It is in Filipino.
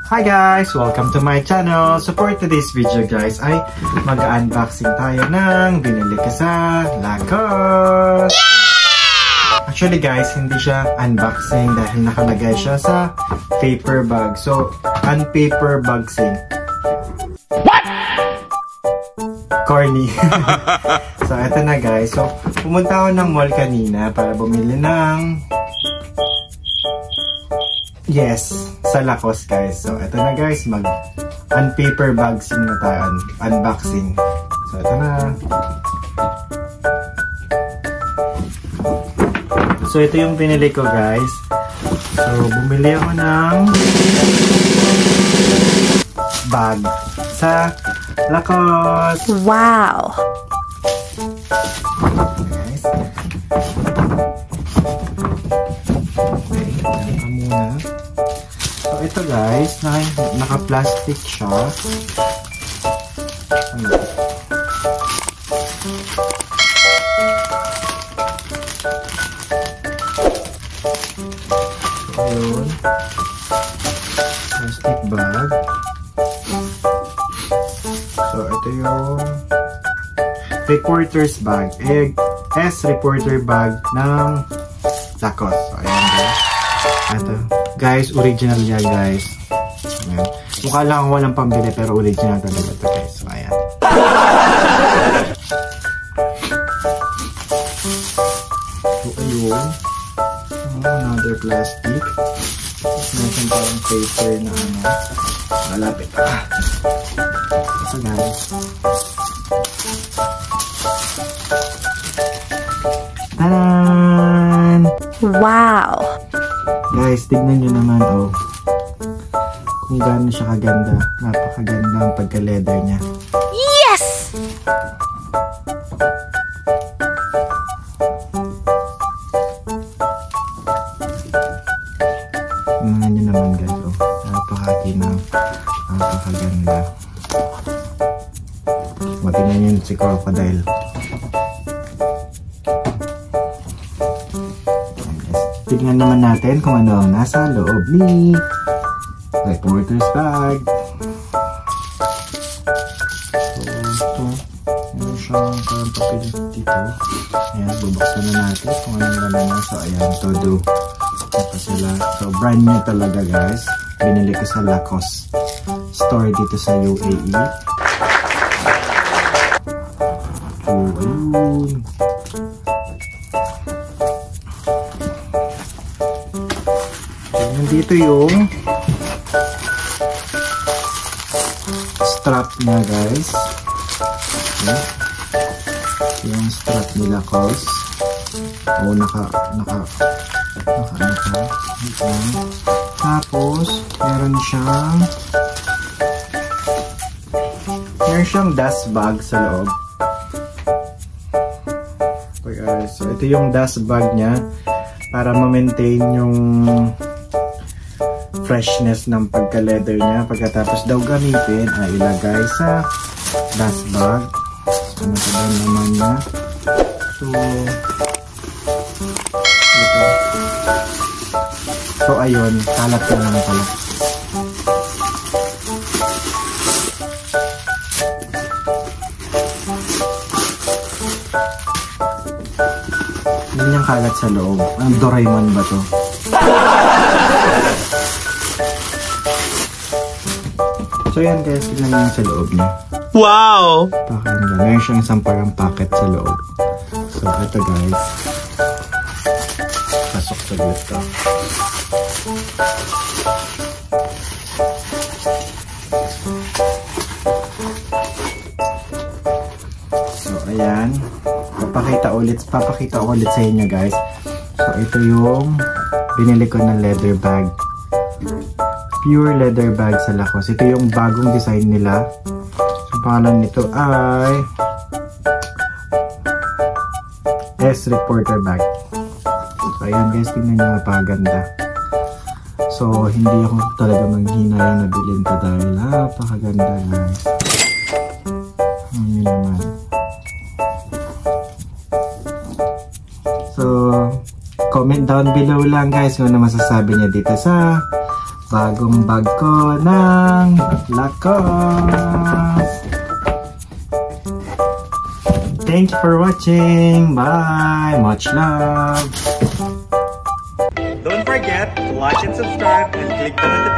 Hi guys! Welcome to my channel! So for today's video guys ay mag-unboxing tayo ng binili ko sa Lacoste! Yeah! Actually guys, hindi siya unboxing dahil nakalagay siya sa paper bag. So, unpaper boxing. What? Corny. So, eto na guys. So, pumunta ako ng mall kanina para bumili ng sa Lacoste guys. So, ito na guys, mag-unpaper boxing na tayo, unboxing. So, ito na. So, ito yung pinili ko guys. So, bumili ako ng bag sa Lacoste. Wow! Guys. Okay, ito muna. So, ito guys, naka-plastic siya. Ano? So, yun. Plastic bag. So, ito yung reporter's bag. Reporter bag ng Lacoste. So, ayan guys. Ito. Guys, original niya guys. Ayan. Mukha lang walang pambili pero original talaga ito guys. So, ayan. So, ayun. Another plastic. Meron parang paper na ano. Malapit. So, guys. Taran! Wow! Guys, tignan nyo naman, oh. Kung gaano siya kaganda. Napakaganda ang pagka-leather niya. Yes! Tignan nyo naman, guys, oh. Napakaganda. Napakaganda. Tignan nyo si Crocodile. Tignan naman natin kung ano ang nasa loob ni reporter's bag. So, ito. Meron siyang parang papel dito. Ayan, bubuksan na natin kung anong laman niya. So, ayan, todo. Ito sila. So, brand new talaga guys. Binili ko sa Lacoste store dito sa UAE. So, ayun. Nandito yung strap niya guys. Okay. Yung strap ni Lacoste. O tapos meron siyang dust bag sa loob. Okay guys, so ito yung dust bag niya para ma-maintain yung freshness ng pagka-leather niya. Pagkatapos daw gamitin ay ilagay sa dust bag. Ano pa ba naman niya? So ayun, kalat na lang pala. Yan yung kalat sa loob. Ang Doraemon ba to? So yan guys, tignan nyo sa loob niya. Wow! Pakinggan. Meron siyang isang parang packet sa loob. So ito guys. Pasok sa dito. So ayan. Papakita ulit sa inyo guys. So ito yung binili ko ng leather bag. Pure leather bag sa Lacoste. Ito yung bagong design nila. Ang pangalan nito ay Reporter bag. So ayan guys, tingnan nyo, napakaganda. So hindi ako talaga manghinayang na bilhin ito dahil napakaganda guys. Ano naman. So comment down below lang guys kung ano masasabi niya dito sa bagong bag ko ng Lacoste. Thank you for watching. Bye. Much love. Don't forget to like and subscribe and click the notification